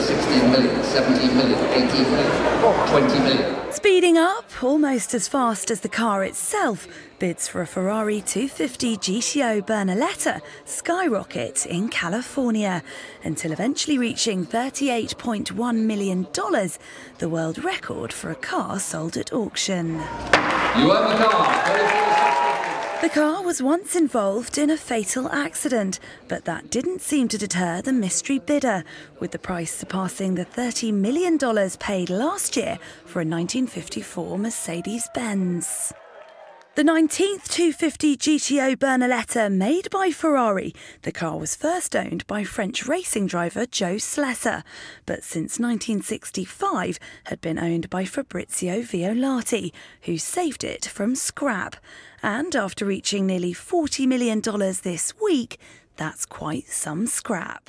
16 million, 17 million, 18 million, 20 million. Speeding up almost as fast as the car itself, bids for a Ferrari 250 GTO Berlinetta skyrocket in California, until eventually reaching $38.1 million, the world record for a car sold at auction. You own the car. The car was once involved in a fatal accident, but that didn't seem to deter the mystery bidder, with the price surpassing the $30 million paid last year for a 1954 Mercedes Benz. The 19th 250 GTO Berlinetta made by Ferrari, the car was first owned by French racing driver Joe Slesser, but since 1965 had been owned by Fabrizio Violati, who saved it from scrap. And after reaching nearly $40 million this week, that's quite some scrap.